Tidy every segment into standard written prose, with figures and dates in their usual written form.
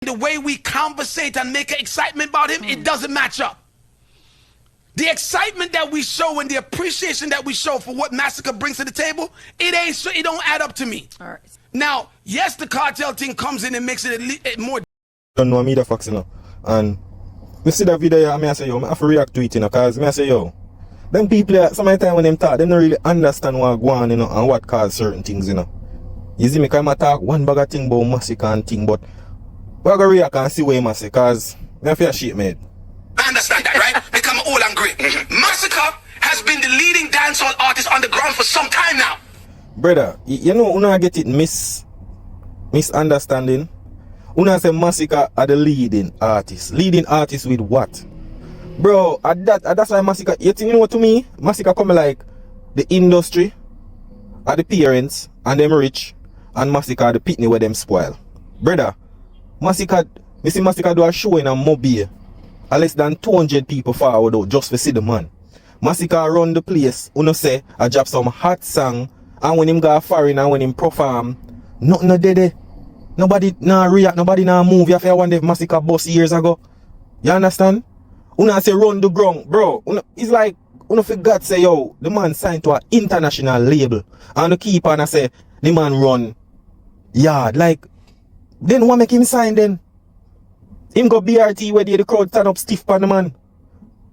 The way we conversate and make an excitement about him, it doesn't match up. The excitement that we show and the appreciation that we show for what MASICKA brings to the table, it don't add up to me. All right. Now, yes, the cartel thing comes in and makes it more. Don't know me the facts, you know. And me see that video and I say, yo, I have to react to it, you know, because I say, yo, them people, some of the time when them talk, they don't really understand what go on, you know, and what cause certain things, you know. You see me, because I talk one bag of thing about MASICKA and thing, but we're going to react and see where MASICKA, because I feel shit, mate. I understand that, right? Become old and great. MASICKA has been the leading dancehall artist on the ground for some time now. Brother, you know, when I get it misunderstanding, when I say MASICKA are the leading artist. Leading artist with what? Bro, that's why MASICKA, you know what to me? MASICKA come like the industry, are the parents, and them rich, and MASICKA are the pitney where them spoil. Brother, MASICKA do a show in a mobile. Less than 200 people forward out just to see the man. MASICKA run the place, you know say, I drop some hot song, and when him go foreign and when him perform, nothing no dead. Nobody nah react, nobody nah move. You have to wonder if MASICKA bust years ago. You understand? Una say run the ground, bro. It's like, una forgot say, yo, the man signed to an international label. And the keep on say, the man run yard. Like, then what make him sign then? Him go BRT where the crowd stand up stiff on the man.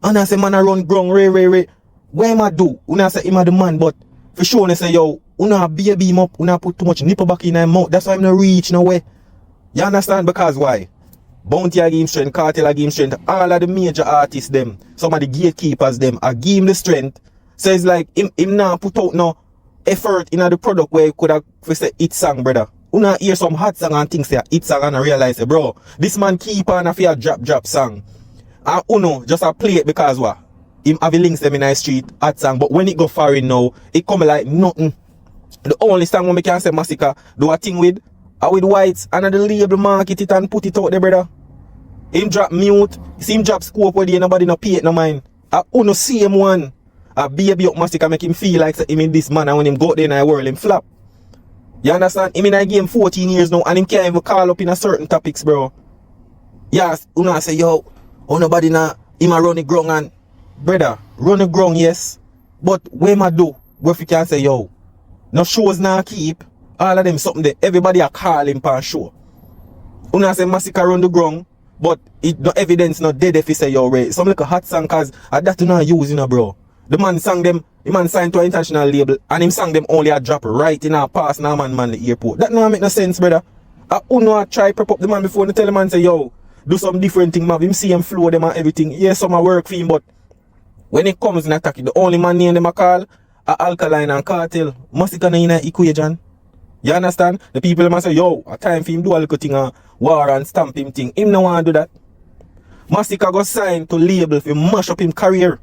And I say, man, I run ground, ray. What am I do? Una say, him a the man, but for sure, I say, yo, una baby him up, una put too much nipple back in his mouth. That's why I'm not reach nowhere. You understand? Because why? Bounty a give him strength, Cartel a give him strength. All of the major artists, them, some of the gatekeepers, them, a give him the strength. So it's like, him now put out no effort in the product where he could have say hit song, brother. Una hear some hot song and think say hit song and I realize, bro, this man keep on a fear drop song. And uno just a play it because what? Him have links them in the street, hot song, but when it go foreign now, it come like nothing. The only song we can say MASICKA do a thing with whites and the label market it and put it out there, brother. Him drop mute, see him drop scope where there nobody no pay it no mind. Uno see him one. A baby up MASICKA make him feel like him in this man and when him go out there in the world him flap. You understand? Him in a game 14 years now and him can't even call up in a certain topics, bro. Yes, uno say, yo, oh nobody na him a run the ground and brother, run the ground, yes. But what am I do? Where if you can say, yo, no shows now keep, all of them something there, everybody a call him per show. Uno say MASICKA run the ground, but it no evidence not dead if you say, yo, Ray. Some like a hot song cause that you not use, you know, bro. The man sang them, the man signed to an international label and him sang them only a drop right in our pass now man the airport. That not make no sense, brother. Uno try prep up the man before and tell the man say, yo, do some different thing, man. Him see him flow them and everything. Yes, some a work for him, but when it comes in attack, the only man name them a call are Alkaline and Cartel. MASICKA in a equation. You understand? The people them say, yo, a time for him do a little thing a war and stamp him thing. Him no want to do that. MASICKA got signed to label for mash up him career.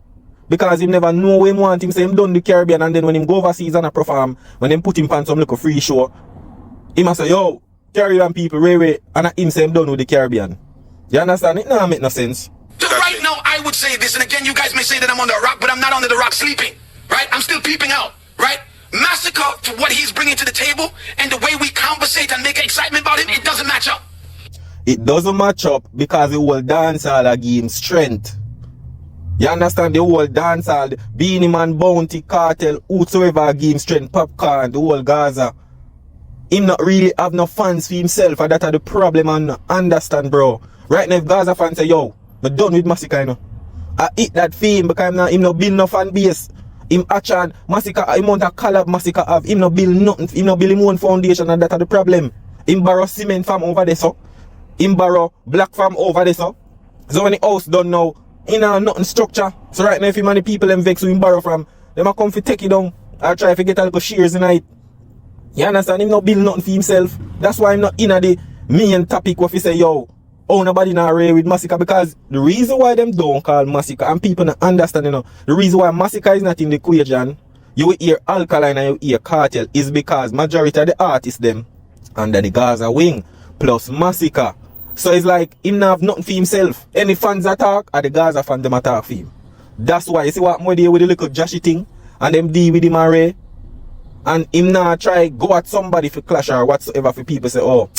Because him never know when him want him say him done the Caribbean and then when him go overseas and a perform, when him put him on some little free show, him a say, yo, Caribbean people, Ray, and him say him done with the Caribbean. You understand? It don't make no sense. So right now, I would say this, and again, you guys may say that I'm on the rock, but I'm not under the rock sleeping, right? I'm still peeping out, right? MASICKA, for what he's bringing to the table, and the way we conversate and make an excitement about him, it doesn't match up. It doesn't match up because the whole dancehall give him strength. You understand? The whole dancehall, Beanie Man, Bounty, Cartel, whosoever give him strength, Popcorn, the whole Gaza. Him not really have no fans for himself, and that's the problem and understand, bro. Right now, if Gaza fans say, yo, I'm done with MASICKA, you know. I eat that fame because him not build no fan base. Him actually, MASICKA, him want a collab MASICKA have. Him not build nothing. Him not build him own foundation and that's the problem. Him borrow cement from over there, so. Him borrow black from over there, so. So when the house done now, he not nothing structure. So right now, if him and the people them vex who him borrow from, them a come for take it down. I try to get a little shares in it. You understand? Him not build nothing for himself. That's why I'm not in the main topic where he say, yo, oh, nobody not array with MASICKA, because the reason why them don't call MASICKA and people not understand, you know, the reason why MASICKA is not in the equation, you will hear Alkaline and you hear Cartel, is because majority of the artists them under the Gaza wing plus MASICKA. So it's like him not have nothing for himself. Any fans attack or the Gaza fans them attack for him. That's why you see what more there with the little Joshy thing and them deal with him array. And him not try go at somebody for clash or whatsoever for people say, oh,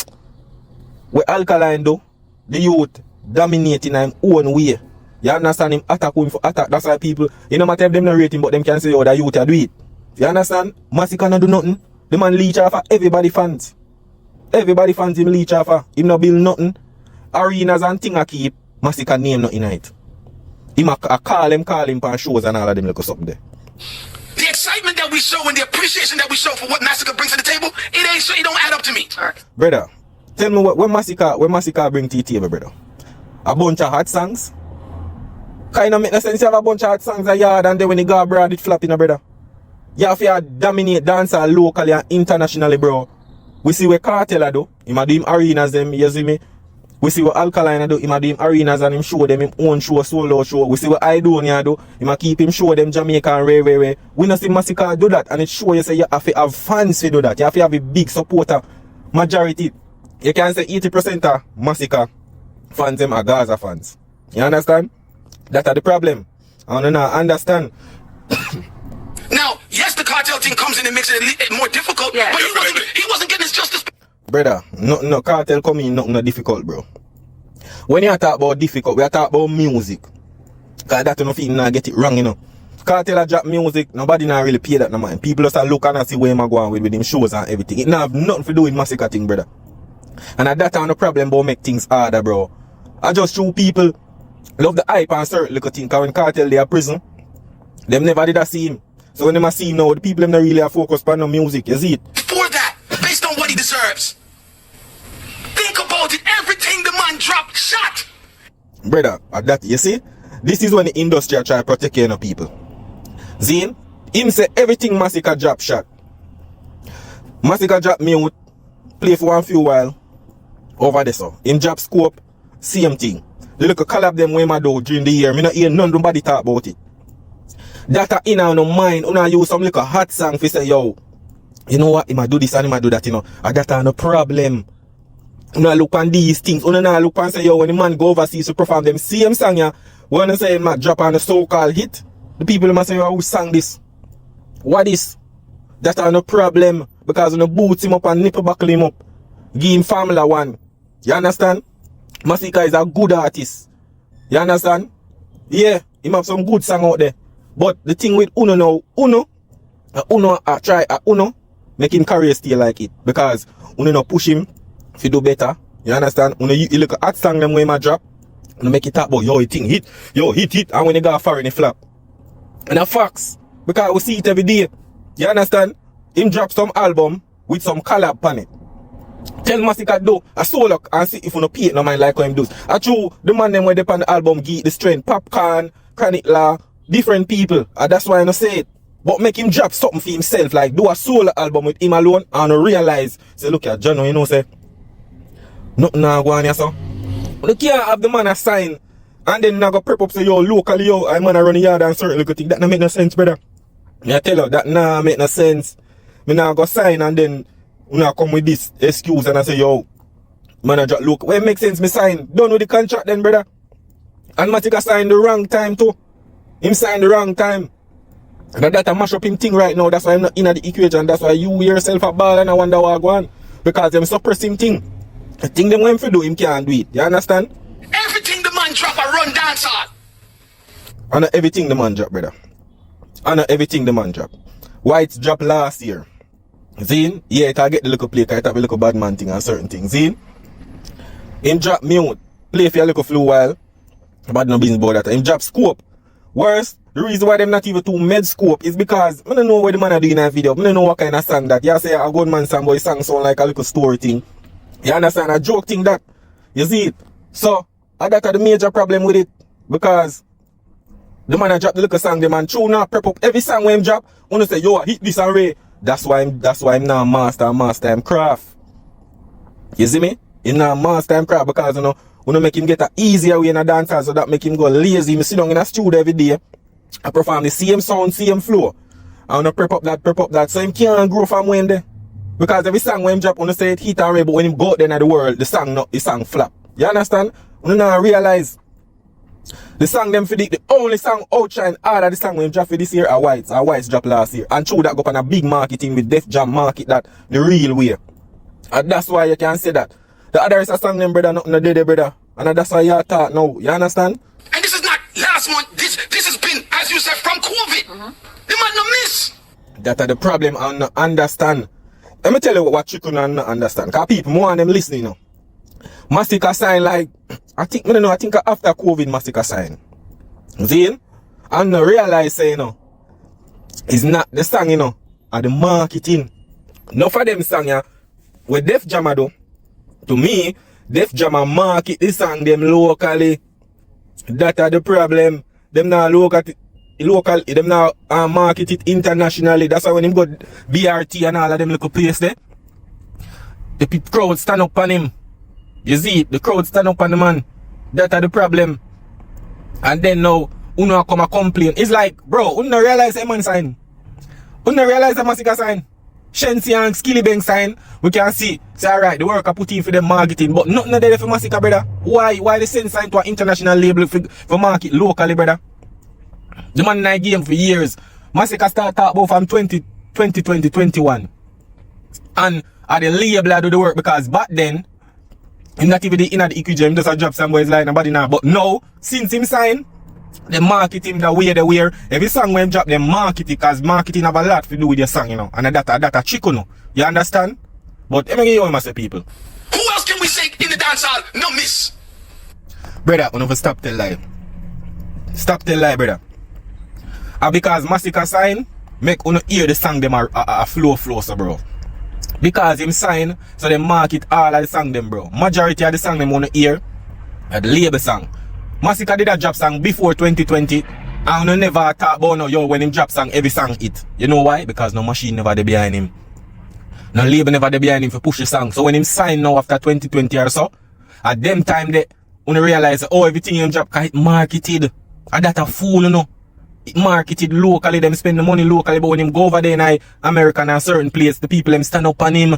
what Alkaline do? the youth dominating in him own way. You understand? Him attack him for attack. That's why people, you know matter if them not rate him, but them can say, oh, the youth do it. You understand? MASICKA not do nothing. The man leech off of everybody fans. Everybody fans him leech off of. Him not build nothing. Arenas and thing I keep. MASICKA name nothing in it. Him a call him for shows and all of them look something there. The excitement that we show and the appreciation that we show for what MASICKA brings to the table, it don't add up to me. Brother, tell me what MASICKA bring to the table, brother. A bunch of hot songs. Kind of make no sense you have a bunch of hot songs a yard and then when you go abroad it flap in a brother. You have to dominate dancehall locally and internationally, bro. We see what Kartel do. Him a do him arenas them, you see me? We see what Alkaline do. Him a do him arenas and him show them him own show, solo show. We see what Aidonia do. Him a keep him show them Jamaican and We not see MASICKA do that and it show you say you have to have fans to do that. You have to have a big supporter. Majority. You can say 80% of MASICKA fans them are Gaza fans. You understand? That's the problem. I don't understand. Now, yes, the cartel thing comes in and makes it more difficult, but he wasn't getting his justice. Brother, no cartel come in, nothing difficult, bro. When you talk about difficult, we are talking about music. Cause that you know feel not get it wrong, you know. Cartel a drop music, nobody not really pay that no mind. People just look and see where I'm going with them shows and everything. It not have nothing to do with MASICKA thing, brother. And at that time the problem about make things harder, bro. I just show people love the hype and certain little thing. Cause when Kartel they are prison, them never did I see him. So when them see him now, the people them not really are focused on no music, you see it? For that, based on what he deserves. Think about it, everything the man dropped, shot. Brother, at that, you see? This is when the industry try to protect you know, people. Zine, him say everything MASICKA drop shot. MASICKA drop mute, play for one few while, over there so. Him drop scope, same thing. The little collab them way do during the year. Me not hear nobody talk about it. That in our no mind, una use some little hot song for say, yo, you know what, he might do this and he might do that, you know. And that no problem. Una look on these things. Una na look and say, yo, when the man go overseas to perform them same song, yeah, when I say might drop on a so-called hit, the people must say, yo, who sang this? What is? That no problem. Because when you boot him up and nipple buckle him up, give him Formula 1. You understand? MASICKA is a good artist. You understand? Yeah, he have some good song out there. But the thing with Uno now, Uno make him career stay like it. Because Uno no push him if you do better. You understand? Uno you look at hot song them when he drop. Uno make it talk about yo, he thing hit. Yo, hit. And when he go far in the flap. And a facts. Because we see it every day. You understand? Him drop some album with some collab on it. Tell MASICKA do a solo and see if you no pay it no mind like how him does. I true the man them when they on the album give the strength, Popcorn, Chronic Law, different people. And that's why I no say it. But make him drop something for himself, like do a solo album with him alone and realize, say look at John, you know say nothing now go on here so. You can't have the man a sign and then now go prep up say yo locally yo I man a run the yard and certain little thing. That no make no sense, brother. I tell you that nah make no sense. Me now go sign and then we now come with this excuse and I say, yo, manager, look, when it makes sense, me sign. Done with the contract then, brother. And MASICKA signed the wrong time too. Him signed the wrong time. And that a mash up him thing right now. That's why I'm not in the equation. That's why you yourself a ball and I wonder what go on. Because them suppress him thing. The thing them want to do, him can't do it. You understand? Everything the man drop, I run dancehall. I know everything the man drop, brother. I know everything the man drop. White's drop last year. Zine, yeah, it I get the little play, cause it have a little bad man thing and certain things. Zine, him drop mute, play for a little few while, bad no business about that. Him drop scope. Worse, the reason why them not even too med scope is because I don't know what the man are doing in that video. I don't know what kind of song that. You say a good man song, boy song sound like a little story thing. You understand? A joke thing that. You see it? So, I got the major problem with it because the man a drop the little song, the man true now prep up every song when him drop. Wanna say, yo, hit this and Ray. That's why I'm now master him craft. You see me? Him now master him craft because you know make him get an easier way in a dancer so that make him go lazy. Me sit down in a studio every day. I perform the same sound, same flow. I wanna prep up that so him can't grow from when there. Because every song when him drop, wanna say it hit and ray, but when him go out there in the world, the song flap. You understand? Wanna now realize the song them for the only song outshine all of the song when drop for this year are Whites drop last year. And true that go on a big marketing with Def Jam market that the real way. And that's why you can say that. The other is a song them brother, nothing no dead brother. And that's why you talk now. You understand? And this is not last month. This has been, as you said, from COVID. The man no miss. That are the problem I don't understand. Let me tell you what you couldn't understand. Because people, more of them listening now. MASICKA sign like, I think after COVID, MASICKA sign. See? And I realize, say, you know, it's not the song, you know, or the marketing. Enough of them song, yeah, with Def Jammer though, to me, Def Jammer market the song them locally. That are the problem. Them now local, them now market it internationally. That's why when him go BRT and all of them little place there, the crowd stand up on him. You see, the crowd stand up on the man. That are the problem. And then now, Uno come a complain. It's like, bro, Uno realize a man sign. Uno realize a MASICKA sign. Shensi and Skillibeng sign. We can see, say alright, the work I put in for them marketing, but nothing there for MASICKA, brother. Why they send sign to an international label for market locally, brother? The man in a game for years. MASICKA start talk about from 2021. And at the label I do the work because back then, him not even in the EQG, just a drop some boys like nobody now. But now, since him sign, they market him the way they wear. Every song when him drop, they market it because marketing have a lot to do with your song, you know. And that a chick, you know. You understand? But let me give you all people. Who else can we say in the dancehall? No miss. Brother, you never stop tell lie. Stop tell lie, brother. And because MASICKA sign, make you hear the song them a flow, so bro. Because him sign, so they market all of the song them, bro. Majority of the song them wanna hear are the label song. MASICKA did a drop song before 2020, and you never talk about no, yo, when him drop song, every song hit. You know why? Because no machine never there behind him. No label never there behind him for push the song. So when him sign now after 2020 or so, at them time they when realize, oh, everything him drop, cause it marketed. And that a fool, you know. It marketed locally, them spend the money locally, but when him go over there in America and a certain place, the people them stand up on him.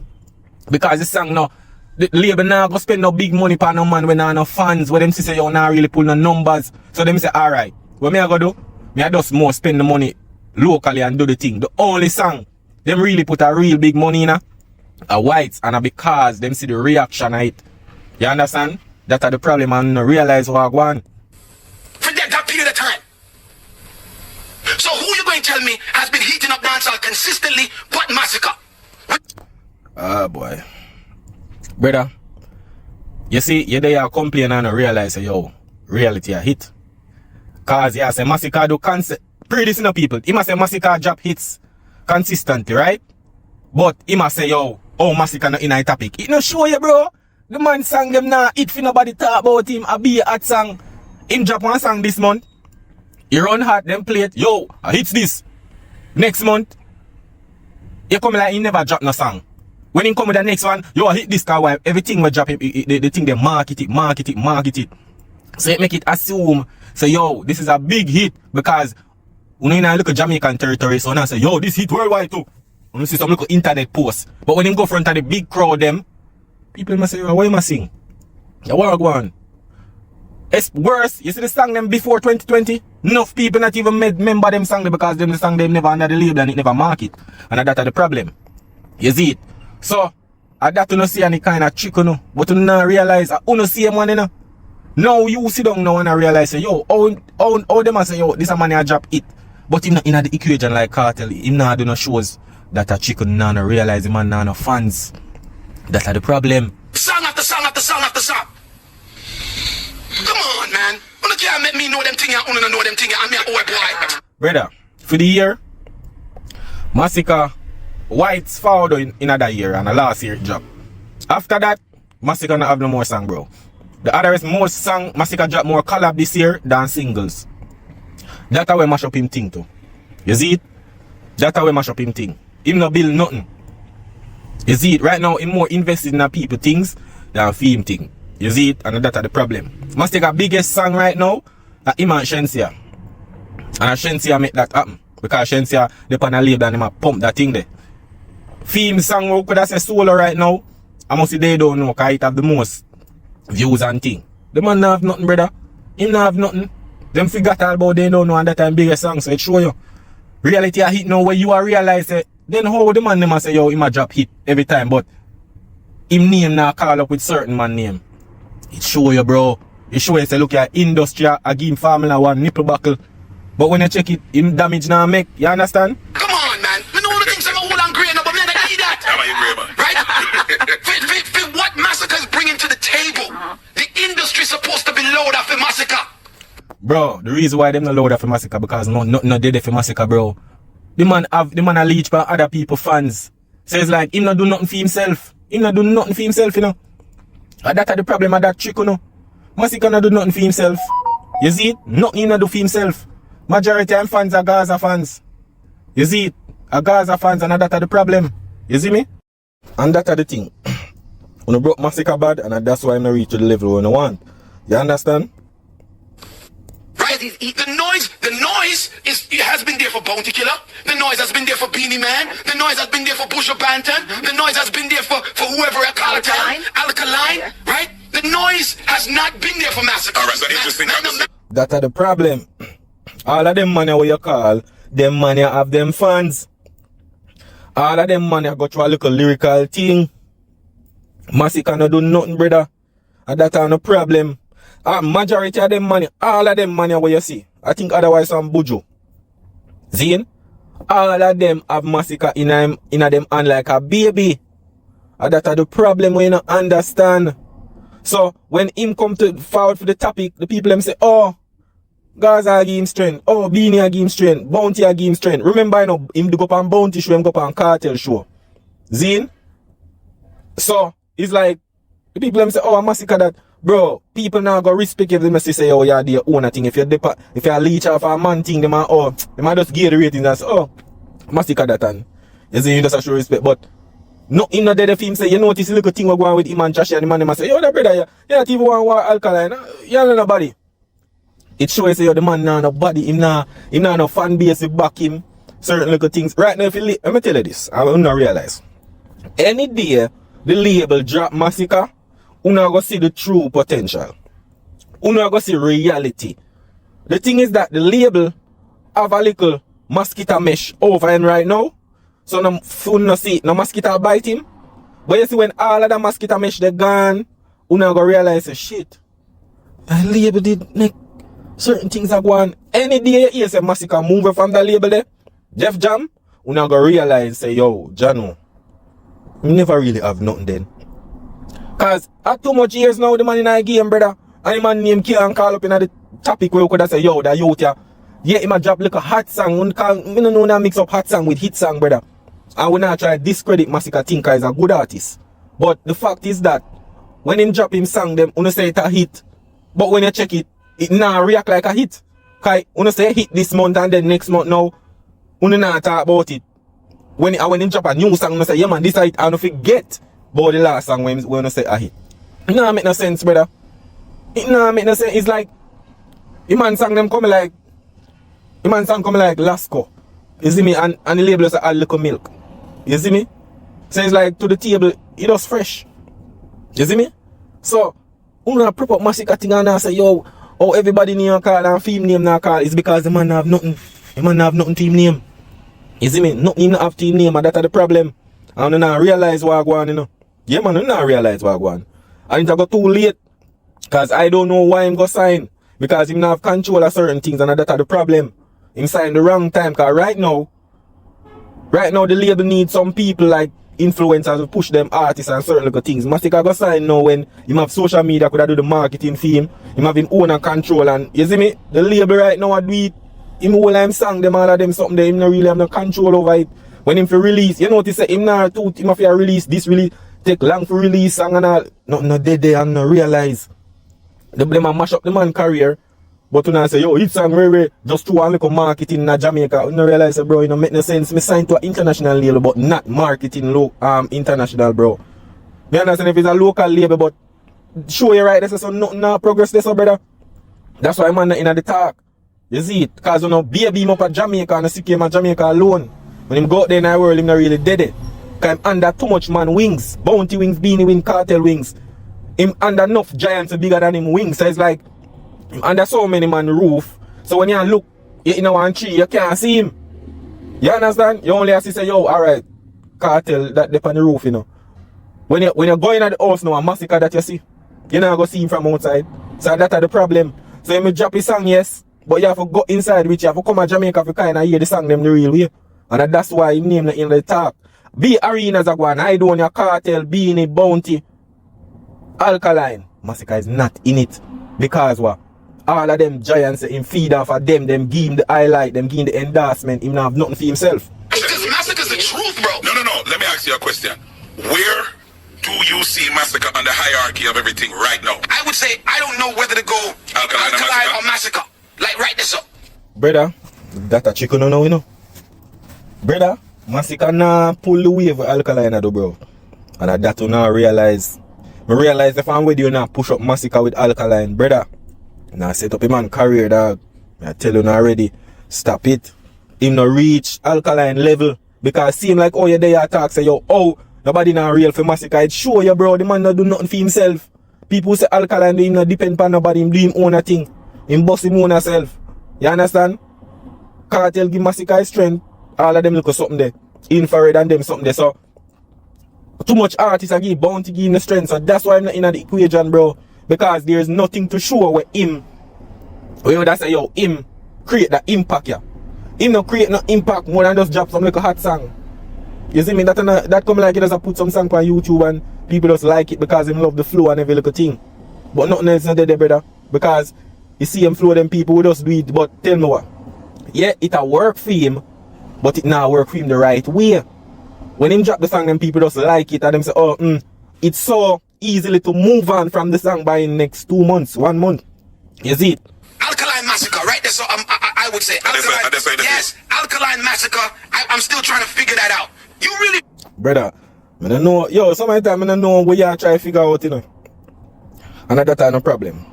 Because the song now, the label now go spend no big money for no man when no fans, where them say yo now really pull no numbers. So them say, alright, what me I go do? Me I just more spend the money locally and do the thing. The only song them really put a real big money in a whites and a because them see the reaction of it. You understand? That are the problem and no realize what I want. Forget that period of time. So who you going to tell me has been heating up dancehall consistently but MASICKA? Ah boy. Brother, you see, you there you complain and realize yo, reality a hit. Cause yeah, say MASICKA do pretty decent people. He must say MASICKA drop hits consistently, right? But he must say yo, oh MASICKA not in a topic. It no show you, bro. The man sang them now, it for nobody talk about him. A be a hot song. Him drop one song this month. He run hot, them play it. Yo, I hits this. Next month, he come like he never drop no song. When he come with the next one, yo, I hit this car while everything we drop him, the thing they market it. So it make it assume, say yo, this is a big hit because when you look at Jamaican territory, so now say, yo, this hit worldwide too. When you see some little internet posts. But when him go front of the big crowd them, people must say, why am I sing? Yeah, what go on? It's worse. You see the song them before 2020? Enough people not even remember them song because them the song them never under the label and it never market. And that's the problem. You see it? So, I that you not see any kind of trick, you know. But you not realize, you not see him one, you know. Now you sit down now and I realize, say, yo, how them say, yo, this a man a drop it. But him not in the equation like cartel. Him not do no shows that a chick not realize him and no fans. That's the problem. Song after song after song after song. Come on, man. You can't make me know them things and you know them things and me a old boy. Brother, for the year, MASICKA Whites forward in another year and the last year drop. After that, MASICKA not have no more song, bro. The other is more song, MASICKA drop more collab this year than singles. That's how we mash up him thing too. You see it? That's how we mash up him thing. Him not build nothing. You see it? Right now, him more invested in the people things than film thing. You see it? And that's the problem. MASICKA biggest song right now, him and Shensia. And Shensia make that happen. Because Shensia, they pan a label and him a pump that thing there. Film song, we could have say solo right now. I must say they don't know because it have the most views and thing. The man not have nothing, brother. Him not have nothing. Them forgot all about they don't know and that time biggest song, so it show you. Reality a hit now where you are realize it. Then how the man them say yo, him a drop hit every time, but him name now call up with certain man name. It show you, bro. It show you say look at industry a game Formula 1 nipple buckle. But when you check it, him damage now make. You understand? Come on, man. You know the things I'm old and grey now, but man, I need that. Right? For what Massacka is bringing to the table, the industry supposed to be loaded for Massacka. Bro, the reason why them not load for Massacka because nothing not dead for Massacka, bro. The man a leech for other people fans. So it's like him not do nothing for himself. Him not do nothing for himself, you know. And that's the problem of that trick, you know. Massacka not do nothing for himself. You see it? Nothing him not do for himself. Majority of fans are Gaza fans. You see it? A Gaza fans and that's the problem. You see me? And that's the thing. When I broke Massacka bad and that's why I'm not reach to the level when I want. You understand? Right? The noise has been there for Bounty Killer. The noise has been there for Beanie Man. The noise has been there for Busher Banton. The noise has been there for whoever I call it. Alkaline. Right? The noise has not been there for Massacka. Alright, so interesting. That's the problem. All of them money what you call, them money have them fans. All of them money go through a little lyrical thing. Massacka no do nothing, brother. And that's the problem. Majority of them money, all of them money what you see. I think otherwise some bujo. Zine? All of them have Massacka in them hand like a baby. And that's the problem when you don't understand. So when him come to forward for the topic, the people them say, oh, Gaza give him strength. Oh, Beanie give him strength. Bounty give him strength. Remember, you know, him go up on Bounty show, him go up on Cartel show. Zine? So, it's like, the people them say, oh, Massacka that. Bro, people now go respect if they say, oh, yeah, they own a thing. If you're a leech off a man thing, they might just give the ratings and say, oh, Massacka that and you see, you just show respect. But, no, him not there the film say, you notice the little thing we're going with him and Josh and the man, they say, yo, that brother, you not even want alkaline. You don't know nobody. It shows you the man now nobody, him now no fan base to back him. Certain little things. Right now, let me tell you this, I will not realize. Any day the label drop Massacka, you not go see the true potential. You not go see reality. The thing is that the label have a little mosquito mesh over him right now. So no see no mosquito bite him. But you see when all of the mosquito mesh they gone, you not go realize shit. The label did make certain things are going. Any day you hear say Massacka move from the label there, Jeff Jam, you not go realize say yo, Jano, you never really have nothing then. Cause at too much years now the man in a game, brother, and the man name can't call up in the topic where you could say yo, that youth yeah, he might drop like a hot song. We don't know now mix up hot song with hit song, brother. And we not try to discredit Massacka thinker is a good artist. But the fact is that when him drop him song, them you say it a hit. But when you check it, it now react like a hit. Cause you say hit this month and then next month now, you not talk about it. When him drop a new song, you say, yeah man, this a hit, I don't forget about the last song when you say a hit. It not make no sense, brother. It not make no sense. It's like, the man song them come like Lasco. You see me? And the label say add little milk. You see me? So it's like to the table, it was fresh. You see me? So, when I prep up Massacka thing and I say, yo, oh, everybody name a call and film name now call, it's because the man have nothing. The man have nothing team name. You see me? Nothing have team name and that's the problem. And you not realize what I go on, you know. Yeah man, you not realize what I go on. And it got too late. Because I don't know why him go sign. Because him not have control of certain things and that's the problem. Him sign the wrong time. Because right now the label needs some people like influencers to push them artists and certain little things. Massacka go sign now when him have social media could do the marketing for him. Him have him own and control and you see me? The label right now do it. Him all him song them all of them something there. Him not really have no control over it. When him for release, you notice that him not too him have to release this really take long for release song and all. No dead there and no realize. They mash up the man career. But when I say, yo, it's song very just to one little marketing in Jamaica, you don't realize, bro, it don't make no sense. Me sign to an international label, but not marketing international, bro. Me understand if it's a local label, but show you right, there's so nothing now progress there, so brother. That's why man not in the talk. You see it? Because you know, baby him up at Jamaica and sick him at Jamaica alone. When him go out there in the world, him not really dead it. Because him under too much man wings. Bounty wings, Beanie wings, Cartel wings. Him under enough giants bigger than him wings. So it's like under so many man roof. So when you look in a one tree, you can't see him. You understand? You only have to say, yo, alright, Cartel that dep on the roof, you know. When you're going at the house now, a Massacka that you see, you're not going to see him from outside. So that's the problem. So you may drop a song, yes, but you have to go inside which you have to come to Jamaica for kind of hear the song them the real way. And that's why he named it in the talk. Be arenas are going, Aidonia, Cartel, Beanie, Bounty, Alkaline. MASICKA is not in it. Because what? All of them giants in feed off of them give him the highlight, them give him the endorsement, him not have nothing for himself. Because MASICKA's the truth, bro. No. Let me ask you a question. Where do you see MASICKA on the hierarchy of everything right now? I would say I don't know whether to go Alkaline or MASICKA. Like, write this up. Brother, that a chicken now, you know. Brother, MASICKA nah pull the wave with Alkaline though, bro. And that you now realize. I realize if I'm with you now push up MASICKA with Alkaline, brother. Now set up a man career, dog. I tell you now already. Stop it. Him no reach Alkaline level. Because it seem like, oh, you there talk, say, yo, oh, nobody not real for MASICKA. It show you, bro, the man not do nothing for himself. People say Alkaline do him not depend on nobody, him do him own a thing. Him boss him own himself. You understand? Cartel give MASICKA his strength. All of them look at something there. Infrared and them something there. So too much artists are give bounty give him the strength. So that's why I'm not in the equation, bro. Because there's nothing to show where him. Where would I say, yo, him create that impact, yeah. Him not create no impact more than just drop some little hot song. You see me? That come like he does put some song on YouTube and people just like it because him love the flow and every little thing. But nothing else not there, brother. Because you see him flow, them people will just do it. But tell me what. Yeah, it a work for him, but it not work for him the right way. When him drop the song, them people just like it and them say, oh, it's so easily to move on from the song by next 2 months, 1 month. You see it? Alkaline MASICKA, right? That's what I would say. Alkaline, yes, Alkaline MASICKA. I'm still trying to figure that out. You really... Brother, I don't know. Yo, sometimes I don't know what you try to figure out, you know. And that's no problem.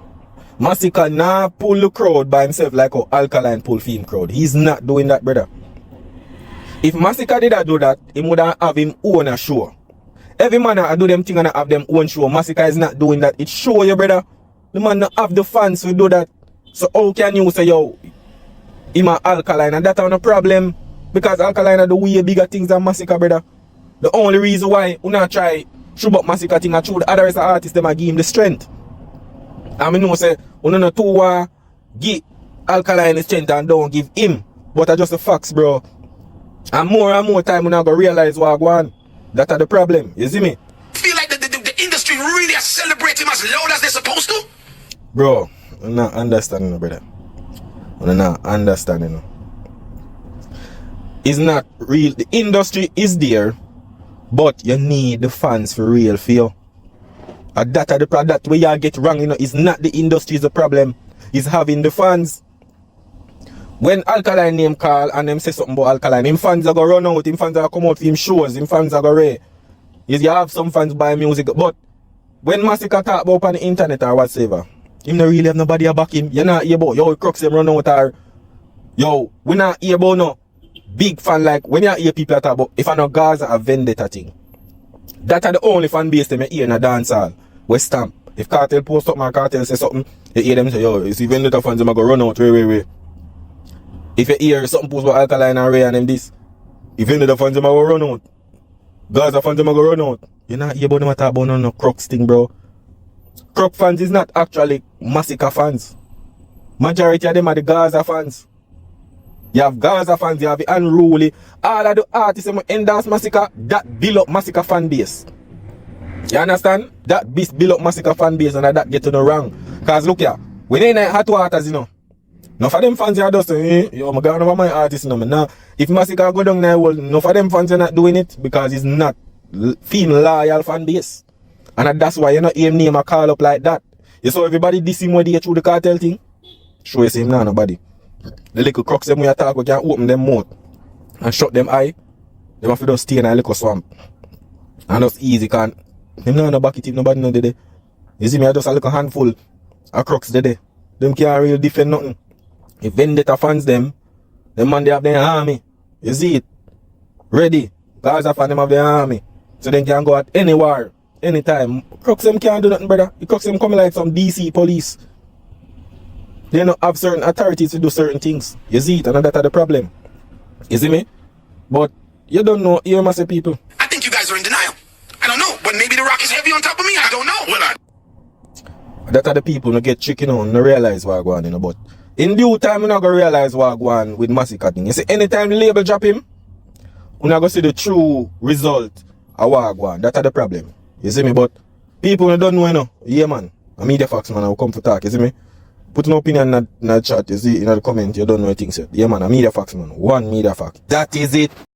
MASICKA nah pull the crowd by himself like how Alkaline pull film crowd. He's not doing that, brother. If MASICKA did do that, he would have him own a show. Every man that do them thing and have them own show. MASICKA is not doing that. It show you, brother. The man not have the fans to do that. So how can you say, yo, him a Alkaline? And that's no problem. Because Alkaline are the way bigger things than MASICKA, brother. The only reason why we not try show up MASICKA thing and show the other artists them and give him the strength. I mean, no say, we don't know to give Alkaline the strength and don't give him. But that's just the facts, bro. And more time we not gonna realize what I want. That's the problem. You see me? feel like the industry really are celebrating as loud as they're supposed to? Bro, I'm not understanding, brother. I'm not understanding. It's not real. The industry is there, but you need the fans for real feel. And the product where you get wrong, it's not the industry is the problem. It's having the fans. When Alkaline name call and them say something about Alkaline, him fans are gonna run out, him fans are come out for him shows, him fans are gonna rare. Yes, you have some fans buy music, but when MASICKA talk about on the internet or whatsoever, him not really have nobody back him. You're not hear about, yo, crooks them run out or, yo, we not hear about no big fan like, when you hear people talk about, if I know Gaza a vendetta thing, that are the only fan base them you hear in a dancehall, West Ham. If Cartel post up, my Cartel say something, you hear them say, yo, you see vendetta fans them go run out, way. If you hear something post about Alkaline and Ray and them this, if vendetta fans them go run out, Gaza fans them go run out. You not hear about them talk about no crooks thing, bro. Crook fans is not actually MASICKA fans. Majority of them are the Gaza fans. You have Gaza fans, you have the unruly. All of the artists that endorse MASICKA, that build up MASICKA fan base. You understand? That build up MASICKA fan base and that get to the wrong. Cause look here, when they ain't hot waters, none of them fans are just saying, yo, I'm going over my artist. Now, if MASICKA go down there, well, none of them fans are not doing it because it's not female loyal fan base. And that's why you not hear name a call up like that. You saw everybody diss him when they through the cartel thing. Show you him now, nobody. The little crooks them we attack, we can open them mouth and shut them eye. They have to just stay in a little swamp. And that's easy, can't. Them no back it if nobody know they. You see me, I just a little handful of crooks there. Them can't really defend nothing. If vendetta fans them man they have their army. You see it? Ready. Gaza fan them have their army. So they can go at any war. Anytime. Crooks them can't do nothing, brother. The crooks them come like some DC police. They don't have certain authorities to do certain things. You see it, and that's the problem. You see me? But you don't know, you must say people. I think you guys are in denial. I don't know, but maybe the rock is heavy on top of me. I don't know. Well, That are the people who get tricky, you know, no realize what going on, you know. But in due time, you're not going to realize what going on with Massicka thing. You see, anytime the label drop him, you're not going to see the true result of what going on. That's the problem. You see me? But people who don't know, you know, yeah, man. A media facts, man, I will come for talk. You see me? Put an opinion in the chat, you see, in the comment, you don't know things yet. Yeah, man, a media facts, man. One media fact. That is it.